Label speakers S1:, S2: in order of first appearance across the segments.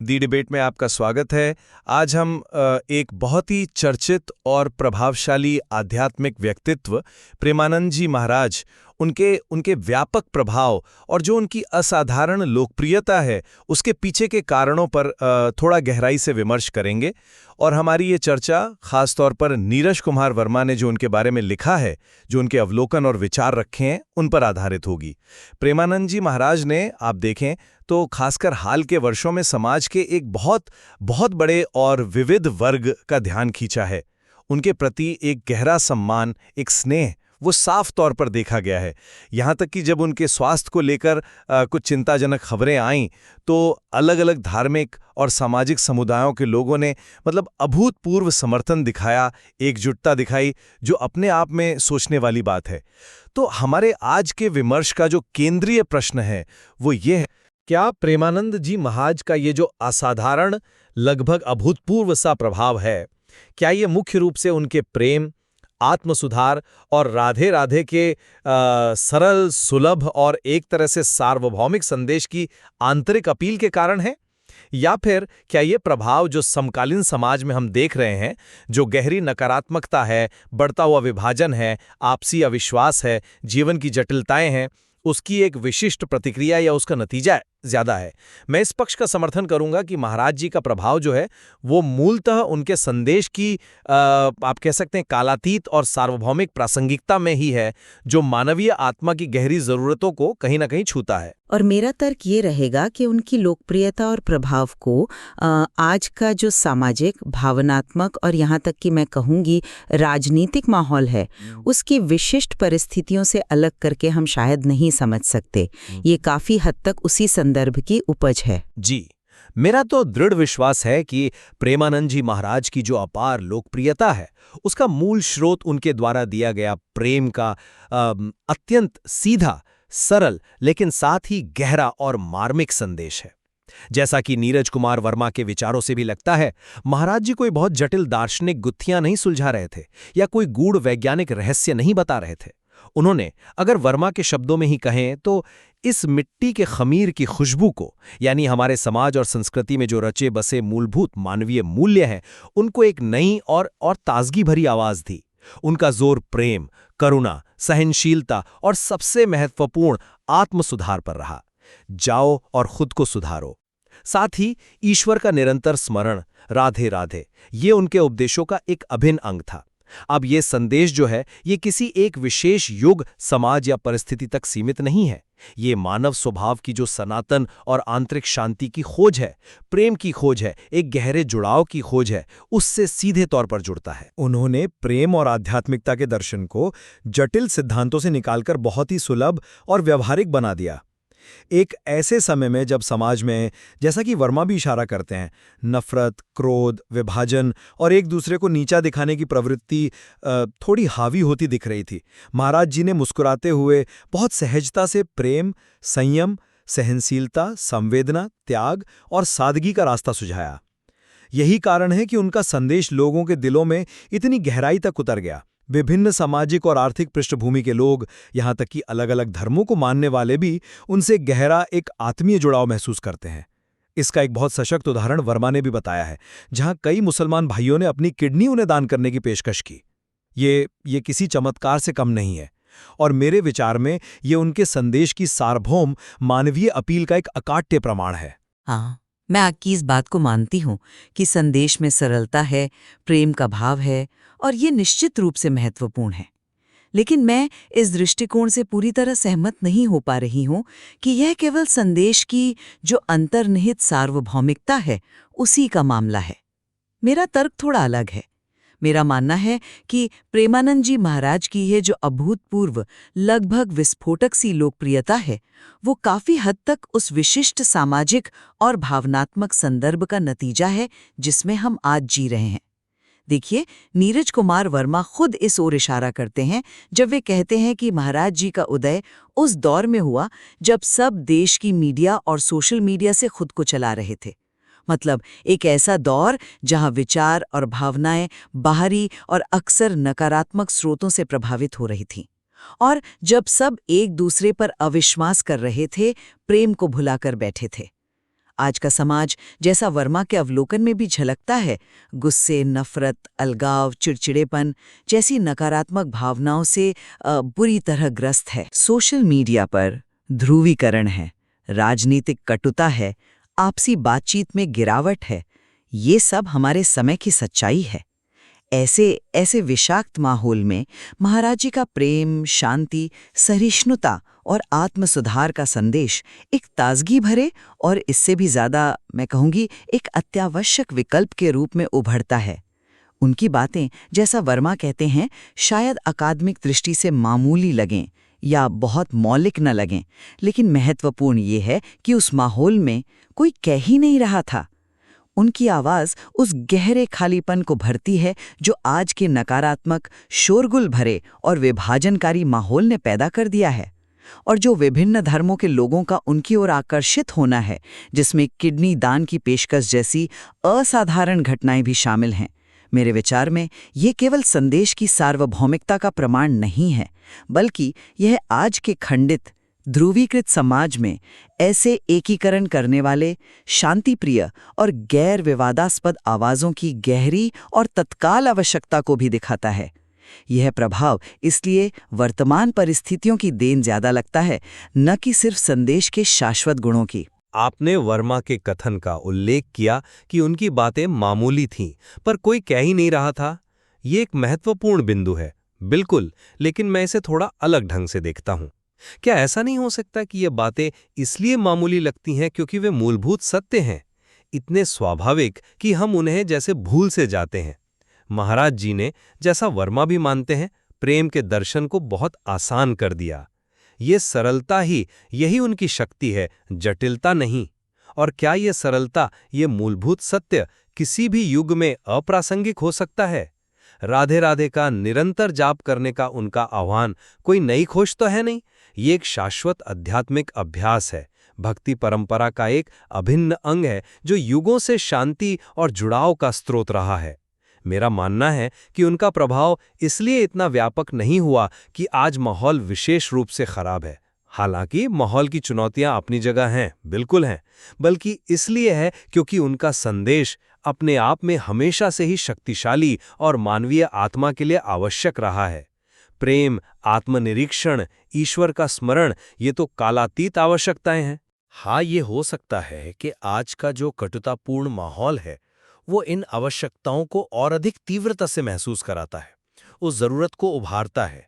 S1: दी debate में आपका स्वागत है। आज हम एक बहुत ही चर्चित और प्रभावशाली आध्यात्मिक व्यक्तित्व प्रेमानंद जी महाराज, उनके व्यापक प्रभाव और जो उनकी असाधारण लोकप्रियता है उसके पीछे के कारणों पर थोड़ा गहराई से विमर्श करेंगे। और हमारी ये चर्चा खास तौर पर नीरज कुमार वर्मा ने जो उनके बारे में लिखा है, जो उनके अवलोकन और विचार रखे हैं, उन पर आधारित होगी। प्रेमानंद जी महाराज ने, आप देखें तो खासकर हाल के वर्षों में समाज के एक बहुत बड़े और विविध वर्ग का ध्यान खींचा है। उनके प्रति एक गहरा सम्मान, एक स्नेह, वो साफ तौर पर देखा गया है। यहाँ तक कि जब उनके स्वास्थ्य को लेकर कुछ चिंताजनक खबरें आईं तो अलग अलग धार्मिक और सामाजिक समुदायों के लोगों ने अभूतपूर्व समर्थन दिखाया, एकजुटता दिखाई, जो अपने आप में सोचने वाली बात है। तो हमारे आज के विमर्श का जो केंद्रीय प्रश्न है वो ये है, क्या प्रेमानंद जी महाराज का ये जो असाधारण, लगभग अभूतपूर्व सा प्रभाव है, क्या ये मुख्य रूप से उनके प्रेम, आत्मसुधार और राधे राधे के सरल, सुलभ और एक तरह से सार्वभौमिक संदेश की आंतरिक अपील के कारण है? या फिर क्या ये प्रभाव जो समकालीन समाज में हम देख रहे हैं, जो गहरी नकारात्मकता है, बढ़ता हुआ विभाजन है, आपसी अविश्वास है, जीवन की जटिलताएं हैं, उसकी एक विशिष्ट प्रतिक्रिया या उसका नतीजा ज्यादा है? मैं इस पक्ष का समर्थन करूंगा कि महाराज जी का प्रभाव जो है वो मूलतः उनके संदेश की आप कह सकते हैं कालातीत और सार्वभौमिक प्रासंगिकता में ही है, जो मानवीय आत्मा की गहरी जरूरतों को कहीं ना कहीं छूता है।
S2: और मेरा तर्क ये रहेगा कि उनकी लोकप्रियता और प्रभाव को आज का जो सामाजिक, भावनात्मक और यहाँ तक कि मैं कहूँगी राजनीतिक माहौल है, उसकी विशिष्ट परिस्थितियों से अलग करके हम शायद नहीं समझ सकते। ये काफी हद तक उसी संदर्भ की उपज है।
S1: जी, मेरा तो दृढ़ विश्वास है कि प्रेमानंद जी महाराज की जो अपार लोकप्रियता है उसका मूल स्रोत उनके द्वारा दिया गया प्रेम का अत्यंत सीधा, सरल लेकिन साथ ही गहरा और मार्मिक संदेश है। जैसा कि नीरज कुमार वर्मा के विचारों से भी लगता है, महाराज जी कोई बहुत जटिल दार्शनिक गुत्थियां नहीं सुलझा रहे थे या कोई गूढ़ वैज्ञानिक रहस्य नहीं बता रहे थे। उन्होंने, अगर वर्मा के शब्दों में ही कहें तो, इस मिट्टी के खमीर की खुशबू को, यानी हमारे समाज और संस्कृति में जो रचे बसे मूलभूत मानवीय मूल्य हैं, उनको एक नई और ताजगी भरी आवाज दी। उनका जोर प्रेम, करुणा, सहनशीलता और सबसे महत्वपूर्ण आत्मसुधार पर रहा। जाओ और खुद को सुधारो। साथ ही ईश्वर का निरंतर स्मरण, राधे राधे, ये उनके उपदेशों का एक अभिन्न अंग था। अब ये संदेश जो है, ये किसी एक विशेष युग, समाज या परिस्थिति तक सीमित नहीं है। ये मानव स्वभाव की जो सनातन और आंतरिक शांति की खोज है, प्रेम की खोज है, एक गहरे जुड़ाव की खोज है, उससे सीधे तौर पर जुड़ता है। उन्होंने प्रेम और आध्यात्मिकता के दर्शन को जटिल सिद्धांतों से निकालकर बहुत ही सुलभ और व्यवहारिक बना दिया। एक ऐसे समय में जब समाज में, जैसा कि वर्मा भी इशारा करते हैं, नफरत, क्रोध, विभाजन और एक दूसरे को नीचा दिखाने की प्रवृत्ति थोड़ी हावी होती दिख रही थी, महाराज जी ने मुस्कुराते हुए बहुत सहजता से प्रेम, संयम, सहनशीलता, संवेदना, त्याग और सादगी का रास्ता सुझाया। यही कारण है कि उनका संदेश लोगों के दिलों में इतनी गहराई तक उतर गया। विभिन्न सामाजिक और आर्थिक पृष्ठभूमि के लोग, यहाँ तक कि अलग अलग धर्मों को मानने वाले भी उनसे गहरा एक आत्मीय जुड़ाव महसूस करते हैं। इसका एक बहुत सशक्त उदाहरण वर्मा ने भी बताया है, जहाँ कई मुसलमान भाइयों ने अपनी किडनी उन्हें दान करने की पेशकश की। ये किसी चमत्कार से कम नहीं है, और मेरे विचार में ये उनके संदेश की सार्वभौम मानवीय अपील का एक अकाट्य प्रमाण है।
S2: हाँ, मैं आपकी इस बात को मानती हूँ कि संदेश में सरलता है, प्रेम का भाव है, और ये निश्चित रूप से महत्वपूर्ण है। लेकिन मैं इस दृष्टिकोण से पूरी तरह सहमत नहीं हो पा रही हूँ कि यह केवल संदेश की जो अंतर्निहित सार्वभौमिकता है उसी का मामला है। मेरा तर्क थोड़ा अलग है। मेरा मानना है कि प्रेमानंद जी महाराज की ये जो अभूतपूर्व, लगभग विस्फोटक सी लोकप्रियता है, वो काफी हद तक उस विशिष्ट सामाजिक और भावनात्मक संदर्भ का नतीजा है जिसमें हम आज जी रहे हैं। देखिए, नीरज कुमार वर्मा खुद इस ओर इशारा करते हैं जब वे कहते हैं कि महाराज जी का उदय उस दौर में हुआ जब सब देश की मीडिया और सोशल मीडिया से खुद को चला रहे थे। मतलब एक ऐसा दौर जहां विचार और भावनाएं बाहरी और अक्सर नकारात्मक स्रोतों से प्रभावित हो रही थीं, और जब सब एक दूसरे पर अविश्वास कर रहे थे, प्रेम को भुलाकर बैठे थे। आज का समाज, जैसा वर्मा के अवलोकन में भी झलकता है, गुस्से, नफरत, अलगाव, चिड़चिड़ेपन जैसी नकारात्मक भावनाओं से बुरी तरह ग्रस्त है। सोशल मीडिया पर ध्रुवीकरण है, राजनीतिक कटुता है, आपसी बातचीत में गिरावट है। ये सब हमारे समय की सच्चाई है। ऐसे विषाक्त माहौल में महाराज जी का प्रेम, शांति, सहिष्णुता और आत्मसुधार का संदेश एक ताजगी भरे और इससे भी ज्यादा मैं कहूंगी एक अत्यावश्यक विकल्प के रूप में उभरता है। उनकी बातें, जैसा वर्मा कहते हैं, शायद अकादमिक दृष्टि से मामूली लगें या बहुत मौलिक न लगें, लेकिन महत्वपूर्ण ये है कि उस माहौल में कोई कह ही नहीं रहा था। उनकी आवाज उस गहरे खालीपन को भरती है जो आज के नकारात्मक, शोरगुल भरे और विभाजनकारी माहौल ने पैदा कर दिया है, और जो विभिन्न धर्मों के लोगों का उनकी ओर आकर्षित होना है, जिसमें किडनी दान की पेशकश जैसी असाधारण घटनाएं भी शामिल हैं। मेरे विचार में ये केवल संदेश की सार्वभौमिकता का प्रमाण नहीं है, बल्कि यह आज के खंडित, ध्रुवीकृत समाज में ऐसे एकीकरण करने वाले, शांतिप्रिय और गैर विवादास्पद आवाज़ों की गहरी और तत्काल आवश्यकता को भी दिखाता है। यह प्रभाव इसलिए वर्तमान परिस्थितियों की देन ज्यादा लगता है, न कि सिर्फ संदेश के शाश्वत गुणों की।
S1: आपने वर्मा के कथन का उल्लेख किया कि उनकी बातें मामूली थीं, पर कोई कह ही नहीं रहा था। ये एक महत्वपूर्ण बिंदु है, बिल्कुल, लेकिन मैं इसे थोड़ा अलग ढंग से देखता हूँ। क्या ऐसा नहीं हो सकता कि ये बातें इसलिए मामूली लगती हैं क्योंकि वे मूलभूत सत्य हैं, इतने स्वाभाविक कि हम उन्हें जैसे भूल से जाते हैं? महाराज जी ने, जैसा वर्मा भी मानते हैं, प्रेम के दर्शन को बहुत आसान कर दिया। ये सरलता ही, यही उनकी शक्ति है, जटिलता नहीं। और क्या ये सरलता, ये मूलभूत सत्य किसी भी युग में अप्रासंगिक हो सकता है? राधे राधे का निरंतर जाप करने का उनका आह्वान कोई नई खोज तो है नहीं, ये एक शाश्वत आध्यात्मिक अभ्यास है, भक्ति परंपरा का एक अभिन्न अंग है जो युगों से शांति और जुड़ाव का स्रोत रहा है। मेरा मानना है कि उनका प्रभाव इसलिए इतना व्यापक नहीं हुआ कि आज माहौल विशेष रूप से खराब है। हालांकि माहौल की चुनौतियां अपनी जगह हैं, बिल्कुल हैं, बल्कि इसलिए है क्योंकि उनका संदेश अपने आप में हमेशा से ही शक्तिशाली और मानवीय आत्मा के लिए आवश्यक रहा है। प्रेम, आत्मनिरीक्षण, ईश्वर का स्मरण, ये तो कालातीत आवश्यकताएं हैं। हाँ, ये हो सकता है कि आज का जो कटुतापूर्ण माहौल है वो इन आवश्यकताओं को और अधिक तीव्रता से महसूस कराता है, उस जरूरत को उभारता है।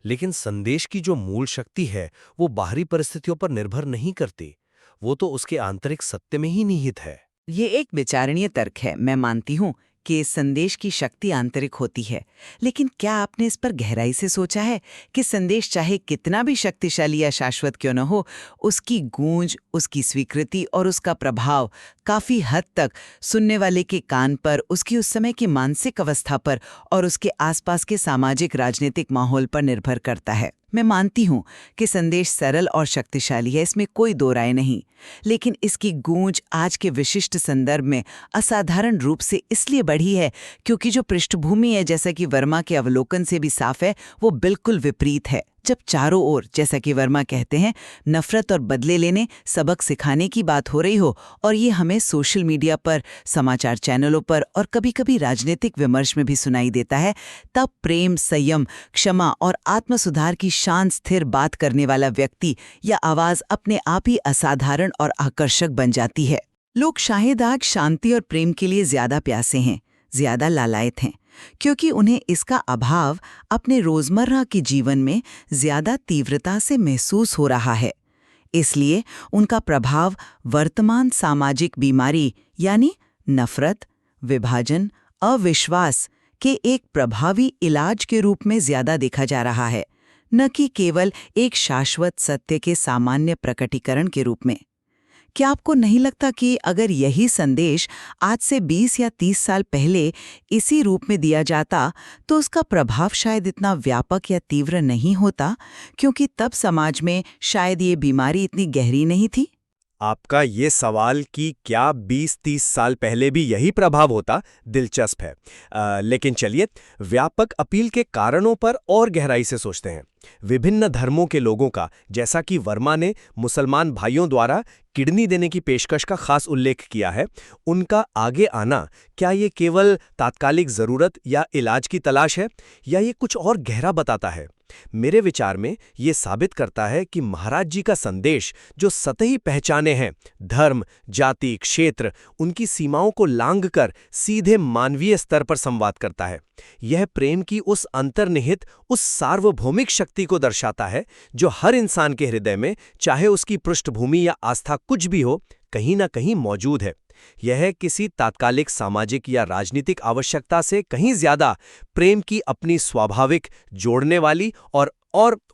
S1: लेकिन संदेश की जो मूल शक्ति है वो बाहरी परिस्थितियों पर निर्भर नहीं करती, वो तो उसके आंतरिक सत्य में ही निहित है।
S2: ये एक विचारणीय तर्क है। मैं मानती हूँ कि संदेश की शक्ति आंतरिक होती है, लेकिन क्या आपने इस पर गहराई से सोचा है कि संदेश चाहे कितना भी शक्तिशाली या शाश्वत क्यों न हो, उसकी गूंज, उसकी स्वीकृति और उसका प्रभाव काफी हद तक सुनने वाले के कान पर, उसकी उस समय की मानसिक अवस्था पर और उसके आसपास के सामाजिक राजनीतिक माहौल पर निर्भर करता है। मैं मानती हूँ कि संदेश सरल और शक्तिशाली है, इसमें कोई दो राय नहीं, लेकिन इसकी गूंज आज के विशिष्ट संदर्भ में असाधारण रूप से इसलिए बढ़ी है क्योंकि जो पृष्ठभूमि है, जैसा कि वर्मा के अवलोकन से भी साफ है, वो बिल्कुल विपरीत है। जब चारों ओर, जैसा कि वर्मा कहते हैं, नफरत और बदले लेने, सबक सिखाने की बात हो रही हो, और ये हमें सोशल मीडिया पर, समाचार चैनलों पर और कभी-कभी राजनीतिक विमर्श में भी सुनाई देता है, तब प्रेम, संयम, क्षमा और आत्मसुधार की शांत स्थिर बात करने वाला व्यक्ति या आवाज अपने आप ही असाधारण और आकर्षक बन जाती है। लोग शायद आज शांति और प्रेम के लिए ज्यादा प्यासे हैं, ज्यादा लालायत हैं, क्योंकि उन्हें इसका अभाव अपने रोजमर्रा के जीवन में ज्यादा तीव्रता से महसूस हो रहा है। इसलिए उनका प्रभाव वर्तमान सामाजिक बीमारी यानी नफरत, विभाजन, अविश्वास के एक प्रभावी इलाज के रूप में ज्यादा देखा जा रहा है, न कि केवल एक शाश्वत सत्य के सामान्य प्रकटीकरण के रूप में। क्या आपको नहीं लगता कि अगर यही संदेश आज से 20 या 30 साल पहले इसी रूप में दिया जाता तो उसका प्रभाव शायद इतना व्यापक या तीव्र नहीं होता, क्योंकि तब समाज में शायद ये बीमारी इतनी गहरी नहीं थी?
S1: आपका ये सवाल कि क्या 20-30 साल पहले भी यही प्रभाव होता, दिलचस्प है। लेकिन चलिए व्यापक अपील के कारणों पर और गहराई से सोचते हैं। विभिन्न धर्मों के लोगों का, जैसा कि वर्मा ने मुसलमान भाइयों द्वारा किडनी देने की पेशकश का खास उल्लेख किया है, उनका आगे आना, क्या ये केवल तात्कालिक जरूरत या इलाज की तलाश है, या ये कुछ और गहरा बताता है? मेरे विचार में ये साबित करता है कि महाराज जी का संदेश जो सतही पहचाने हैं, धर्म, जाति, क्षेत्र, उनकी सीमाओं को लांघकर सीधे मानवीय स्तर पर संवाद करता है। यह प्रेम की उस अंतर्निहित, उस सार्वभौमिक शक्ति को दर्शाता है जो हर इंसान के हृदय में, चाहे उसकी पृष्ठभूमि या आस्था कुछ भी हो, कहीं ना कहीं मौजूद है। यह किसी तात्कालिक सामाजिक या राजनीतिक आवश्यकता से कहीं ज्यादा प्रेम की अपनी स्वाभाविक, जोड़ने वाली और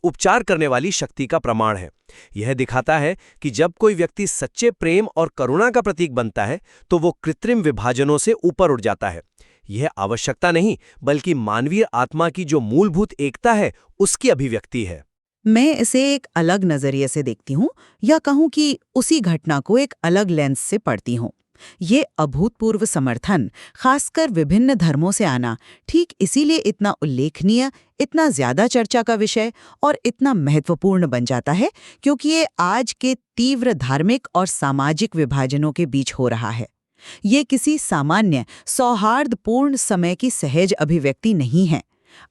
S1: उपचार करने वाली शक्ति का प्रमाण है। यह दिखाता है कि जब कोई व्यक्ति सच्चे प्रेम और करुणा का प्रतीक बनता है, तो वो कृत्रिम विभाजनों से ऊपर उठ जाता है। यह आवश्यकता नहीं, बल्कि मानवीय आत्मा की जो मूलभूत एकता है, उसकी अभिव्यक्ति है।
S3: मैं इसे एक अलग नजरिए से देखती हूँ, या कहूँ कि उसी घटना को एक अलग लेंस से पढ़ती हूँ। ये अभूतपूर्व समर्थन, खासकर विभिन्न धर्मों से आना, ठीक इसीलिए इतना उल्लेखनीय, इतना ज्यादा चर्चा का विषय और इतना महत्वपूर्ण बन जाता है, क्योंकि ये आज के तीव्र धार्मिक और सामाजिक विभाजनों के बीच हो रहा है। ये किसी सामान्य सौहार्दपूर्ण समय की सहज अभिव्यक्ति नहीं है।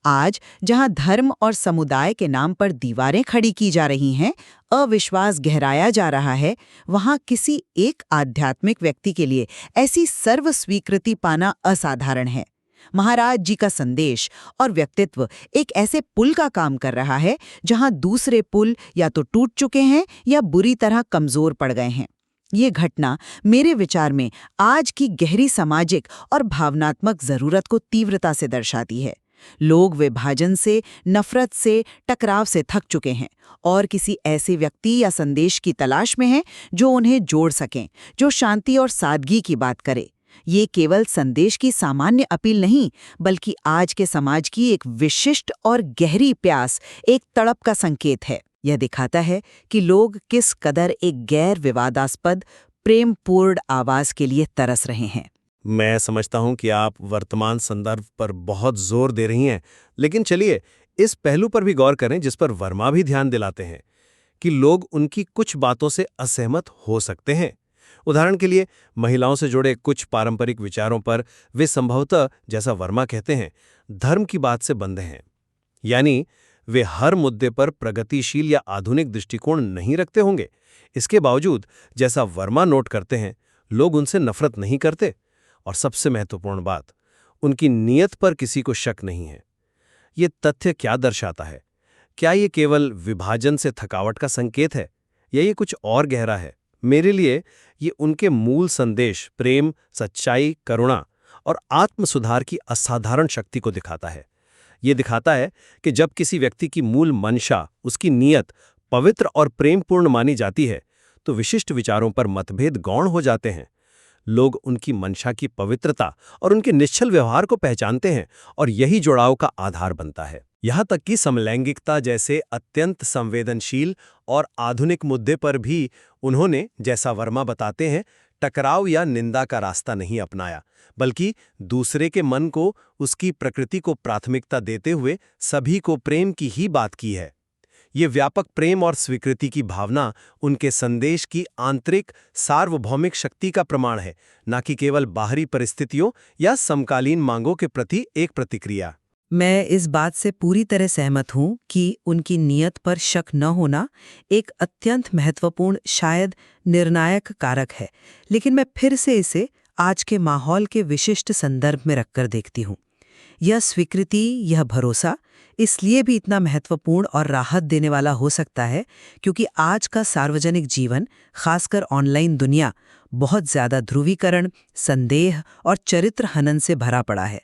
S3: आज जहां धर्म और समुदाय के नाम पर दीवारें खड़ी की जा रही हैं, अविश्वास गहराया जा रहा है, वहां किसी एक आध्यात्मिक व्यक्ति के लिए ऐसी सर्व स्वीकृति पाना असाधारण है। महाराज जी का संदेश और व्यक्तित्व एक ऐसे पुल का काम कर रहा है जहां दूसरे पुल या तो टूट चुके हैं या बुरी तरह कमजोर पड़ गए हैं। ये घटना मेरे विचार में आज की गहरी सामाजिक और भावनात्मक जरूरत को तीव्रता से दर्शाती है। लोग विभाजन से, नफरत से, टकराव से थक चुके हैं और किसी ऐसे व्यक्ति या संदेश की तलाश में हैं जो उन्हें जोड़ सकें, जो शांति और सादगी की बात करे। ये केवल संदेश की सामान्य अपील नहीं, बल्कि आज के समाज की एक विशिष्ट और गहरी प्यास, एक तड़प का संकेत है। यह दिखाता है कि लोग किस कदर एक गैर विवादास्पद, प्रेमपूर्ण आवाज के लिए तरस रहे हैं।
S1: मैं समझता हूं कि आप वर्तमान संदर्भ पर बहुत जोर दे रही हैं, लेकिन चलिए इस पहलू पर भी गौर करें जिस पर वर्मा भी ध्यान दिलाते हैं कि लोग उनकी कुछ बातों से असहमत हो सकते हैं। उदाहरण के लिए, महिलाओं से जुड़े कुछ पारंपरिक विचारों पर वे संभवतः, जैसा वर्मा कहते हैं, धर्म की बात से बंधे हैं। यानी वे हर मुद्दे पर प्रगतिशील या आधुनिक दृष्टिकोण नहीं रखते होंगे। इसके बावजूद, जैसा वर्मा नोट करते हैं, लोग उनसे नफरत नहीं करते। और सबसे महत्वपूर्ण बात, उनकी नीयत पर किसी को शक नहीं है। ये तथ्य क्या दर्शाता है? क्या ये केवल विभाजन से थकावट का संकेत है, या ये कुछ और गहरा है? मेरे लिए ये उनके मूल संदेश, प्रेम, सच्चाई, करुणा और आत्म सुधार की असाधारण शक्ति को दिखाता है। ये दिखाता है कि जब किसी व्यक्ति की मूल मंशा, उसकी नीयत पवित्र और प्रेमपूर्ण मानी जाती है, तो विशिष्ट विचारों पर मतभेद गौण हो जाते हैं। लोग उनकी मंशा की पवित्रता और उनके निश्चल व्यवहार को पहचानते हैं, और यही जुड़ाव का आधार बनता है। यहाँ तक कि समलैंगिकता जैसे अत्यंत संवेदनशील और आधुनिक मुद्दे पर भी उन्होंने, जैसा वर्मा बताते हैं, टकराव या निंदा का रास्ता नहीं अपनाया, बल्कि दूसरे के मन को, उसकी प्रकृति को प्राथमिकता देते हुए सभी को प्रेम की ही बात की है। ये व्यापक प्रेम और स्वीकृति की भावना उनके संदेश की आंतरिक सार्वभौमिक शक्ति का प्रमाण है, न कि केवल बाहरी परिस्थितियों या समकालीन मांगों के प्रति एक प्रतिक्रिया।
S2: मैं इस बात से पूरी तरह सहमत हूँ कि उनकी नीयत पर शक न होना एक अत्यंत महत्वपूर्ण, शायद निर्णायक कारक है। लेकिन मैं फिर से इसे आज के माहौल के विशिष्ट संदर्भ में रखकर देखती हूँ। यह स्वीकृति, यह भरोसा इसलिए भी इतना महत्वपूर्ण और राहत देने वाला हो सकता है क्योंकि आज का सार्वजनिक जीवन, खासकर ऑनलाइन दुनिया, बहुत ज्यादा ध्रुवीकरण, संदेह और चरित्र हनन से भरा पड़ा है।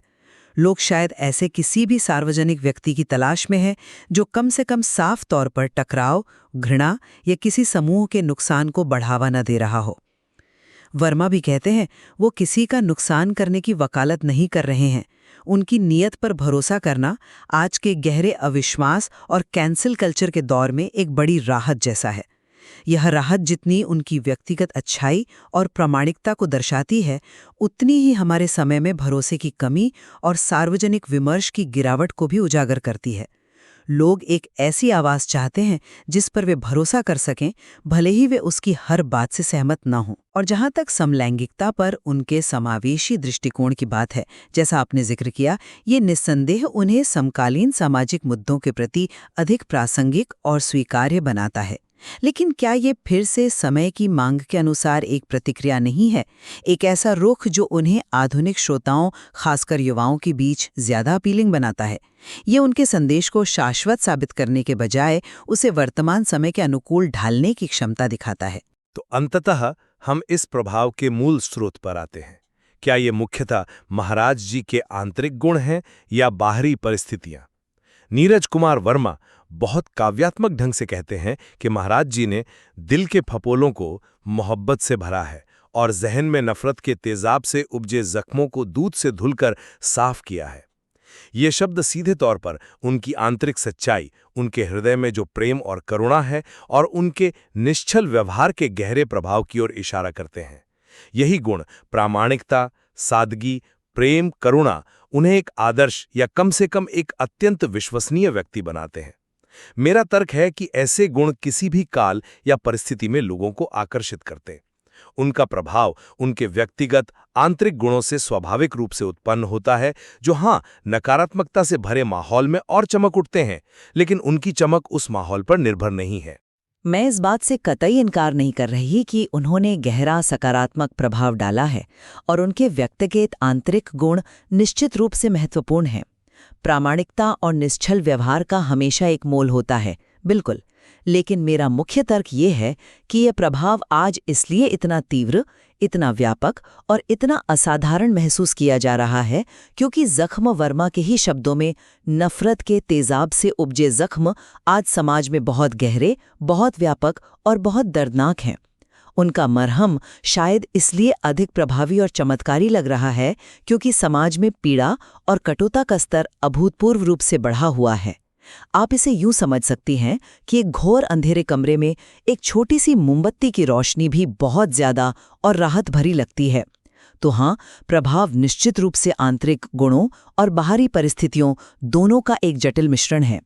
S2: लोग शायद ऐसे किसी भी सार्वजनिक व्यक्ति की तलाश में हैं जो कम से कम साफ तौर पर टकराव, घृणा या किसी समूह के नुकसान को बढ़ावा न दे रहा हो। वर्मा भी कहते हैं, वो किसी का नुकसान करने की वकालत नहीं कर रहे हैं। उनकी नीयत पर भरोसा करना आज के गहरे अविश्वास और कैंसिल कल्चर के दौर में एक बड़ी राहत जैसा है।
S3: यह राहत जितनी उनकी व्यक्तिगत अच्छाई और प्रामाणिकता को दर्शाती है, उतनी ही हमारे समय में भरोसे की कमी और सार्वजनिक विमर्श की गिरावट को भी उजागर करती है। लोग एक ऐसी आवाज चाहते हैं जिस पर वे भरोसा कर सकें, भले ही वे उसकी हर बात से सहमत न हों। और जहां तक समलैंगिकता पर उनके समावेशी दृष्टिकोण की बात है, जैसा आपने जिक्र किया, ये निस्संदेह उन्हें समकालीन सामाजिक मुद्दों के प्रति अधिक प्रासंगिक और स्वीकार्य बनाता है। लेकिन क्या ये फिर से समय की मांग के अनुसार एक प्रतिक्रिया नहीं है, एक ऐसा रुख जो उन्हें आधुनिक श्रोताओं, खासकर युवाओं के बीच ज्यादा अपीलिंग बनाता है? ये उनके संदेश को शाश्वत साबित करने के बजाय उसे वर्तमान समय के अनुकूल ढालने की क्षमता दिखाता है।
S1: तो अंततः हम इस प्रभाव के मूल स्रोत पर आते हैं। क्या ये मुख्यतः महाराज जी के आंतरिक गुण हैं या बाहरी परिस्थितियां? नीरज कुमार वर्मा बहुत काव्यात्मक ढंग से कहते हैं कि महाराज जी ने दिल के फपोलों को मोहब्बत से भरा है और जहन में नफरत के तेजाब से उपजे जख्मों को दूध से धुलकर साफ किया है। ये शब्द सीधे तौर पर उनकी आंतरिक सच्चाई, उनके हृदय में जो प्रेम और करुणा है और उनके निश्चल व्यवहार के गहरे प्रभाव की ओर इशारा करते हैं। यही गुण, प्रामाणिकता, सादगी, प्रेम, करुणा, उन्हें एक आदर्श या कम से कम एक अत्यंत विश्वसनीय व्यक्ति बनाते हैं। मेरा तर्क है कि ऐसे गुण किसी भी काल या परिस्थिति में लोगों को आकर्षित करते। उनका प्रभाव उनके व्यक्तिगत आंतरिक गुणों से स्वाभाविक रूप से उत्पन्न होता है, जो नकारात्मकता से भरे माहौल में और चमक उठते हैं, लेकिन उनकी चमक उस माहौल पर निर्भर नहीं है।
S2: मैं इस बात से कतई इनकार नहीं कर रही कि उन्होंने गहरा सकारात्मक प्रभाव डाला है और उनके व्यक्तिगत आंतरिक गुण निश्चित रूप से महत्वपूर्ण हैं। प्रामाणिकता और निश्चल व्यवहार का हमेशा एक मोल होता है, बिल्कुल। लेकिन मेरा मुख्य तर्क ये है कि यह प्रभाव आज इसलिए इतना तीव्र, इतना व्यापक और इतना असाधारण महसूस किया जा रहा है क्योंकि जख्म वर्मा के ही शब्दों में नफरत के तेजाब से उपजे जख्म आज समाज में बहुत गहरे, बहुत व्यापक और बहुत दर्दनाक हैं। उनका मरहम शायद इसलिए अधिक प्रभावी और चमत्कारी लग रहा है क्योंकि समाज में पीड़ा और कटुता का स्तर अभूतपूर्व रूप से बढ़ा हुआ है। आप इसे यूं समझ सकती हैं कि एक घोर अंधेरे कमरे में एक छोटी सी मोमबत्ती की रोशनी भी बहुत ज्यादा और राहत भरी लगती है। तो हाँ, प्रभाव निश्चित रूप से आंतरिक गुणों और बाहरी परिस्थितियों दोनों का एक जटिल मिश्रण है।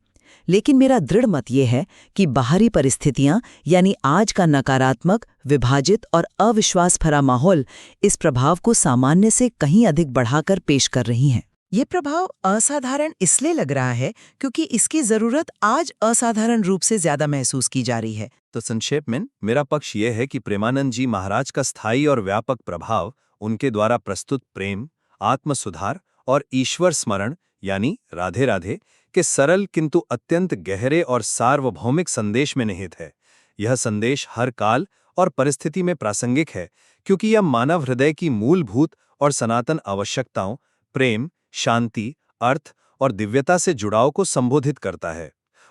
S2: लेकिन मेरा दृढ़ मत ये है कि बाहरी परिस्थितियां यानी आज का नकारात्मक, विभाजित और अविश्वास भरा माहौल इस प्रभाव को सामान्य से कहीं अधिक बढ़ाकर पेश कर रही हैं।
S3: ये प्रभाव असाधारण इसलिए लग रहा है क्योंकि इसकी जरूरत आज असाधारण रूप से ज्यादा महसूस की जा रही है।
S1: तो संक्षेप में मेरा पक्ष यह है कि प्रेमानंद जी महाराज का स्थायी और व्यापक प्रभाव उनके द्वारा प्रस्तुत प्रेम, आत्म सुधार और ईश्वर स्मरण यानी राधे राधे के सरल किंतु अत्यंत गहरे और सार्वभौमिक संदेश में निहित है। यह संदेश हर काल और परिस्थिति में प्रासंगिक है क्योंकि यह मानव हृदय की मूलभूत और सनातन आवश्यकताओं प्रेम, शांति, अर्थ और दिव्यता से जुड़ाव को संबोधित करता है।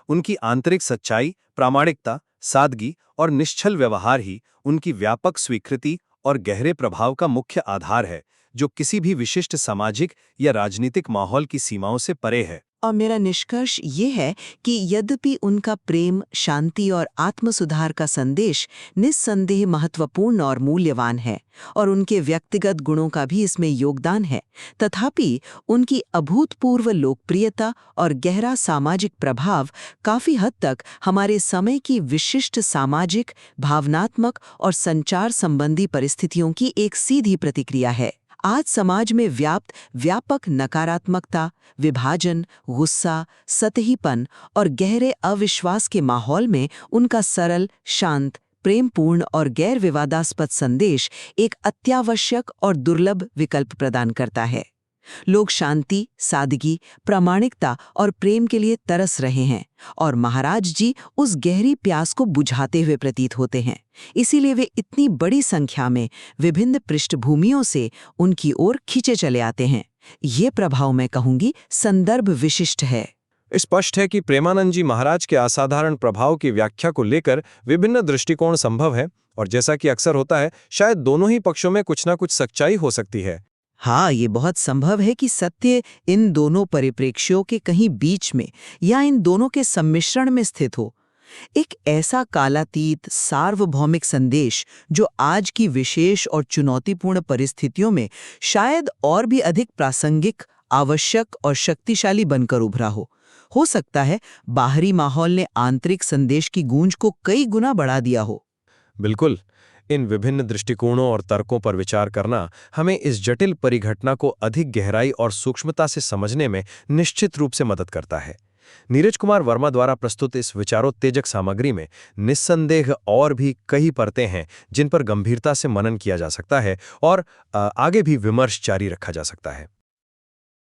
S1: उनकी आंतरिक सच्चाई, प्रामाणिकता, सादगी और निश्चल व्यवहार ही उनकी व्यापक स्वीकृति और गहरे प्रभाव का मुख्य आधार है, जो किसी भी विशिष्ट सामाजिक या राजनीतिक माहौल की सीमाओं से परे है।
S3: और मेरा निष्कर्ष ये है कि यद्यपि उनका प्रेम, शांति और आत्म सुधार का संदेश निस्संदेह महत्वपूर्ण और मूल्यवान है और उनके व्यक्तिगत गुणों का भी इसमें योगदान है, तथापि उनकी अभूतपूर्व लोकप्रियता और गहरा सामाजिक प्रभाव काफी हद तक हमारे समय की विशिष्ट सामाजिक, भावनात्मक और संचार संबंधी परिस्थितियों की एक सीधी प्रतिक्रिया है। आज समाज में व्यापक नकारात्मकता, विभाजन, गुस्सा, सतहीपन और गहरे अविश्वास के माहौल में उनका सरल, शांत, प्रेमपूर्ण और गैर विवादास्पद संदेश एक अत्यावश्यक और दुर्लभ विकल्प प्रदान करता है। लोग शांति, सादगी, प्रामाणिकता और प्रेम के लिए तरस रहे हैं और महाराज जी उस गहरी प्यास को बुझाते हुए प्रतीत होते हैं। इसीलिए वे इतनी बड़ी संख्या में विभिन्न पृष्ठभूमियों से उनकी ओर खींचे चले आते हैं। ये प्रभाव, मैं कहूंगी, संदर्भ विशिष्ट है।
S1: स्पष्ट है कि प्रेमानंद जी महाराज के असाधारण प्रभाव की व्याख्या को लेकर विभिन्न दृष्टिकोण संभव है और जैसा कि अक्सर होता है, शायद दोनों ही पक्षों में कुछ ना कुछ सच्चाई हो सकती है।
S3: हाँ, ये बहुत संभव है कि सत्य इन दोनों परिप्रेक्ष्यों के कहीं बीच में या इन दोनों के सम्मिश्रण में स्थित हो। एक ऐसा कालातीत सार्वभौमिक संदेश जो आज की विशेष और चुनौतीपूर्ण परिस्थितियों में शायद और भी अधिक प्रासंगिक, आवश्यक और शक्तिशाली बनकर उभरा हो सकता है बाहरी माहौल ने आंतरिक संदेश की गूंज को कई गुना बढ़ा दिया हो।
S1: बिल्कुल, इन विभिन्न दृष्टिकोणों और तर्कों पर विचार करना हमें इस जटिल परिघटना को अधिक गहराई और सूक्ष्मता से समझने में निश्चित रूप से मदद करता है। नीरज कुमार वर्मा द्वारा प्रस्तुत इस विचारोत्तेजक सामग्री में निस्संदेह और भी कई परतें हैं जिन पर गंभीरता से मनन किया जा सकता है और आगे भी विमर्श जारी रखा जा सकता है।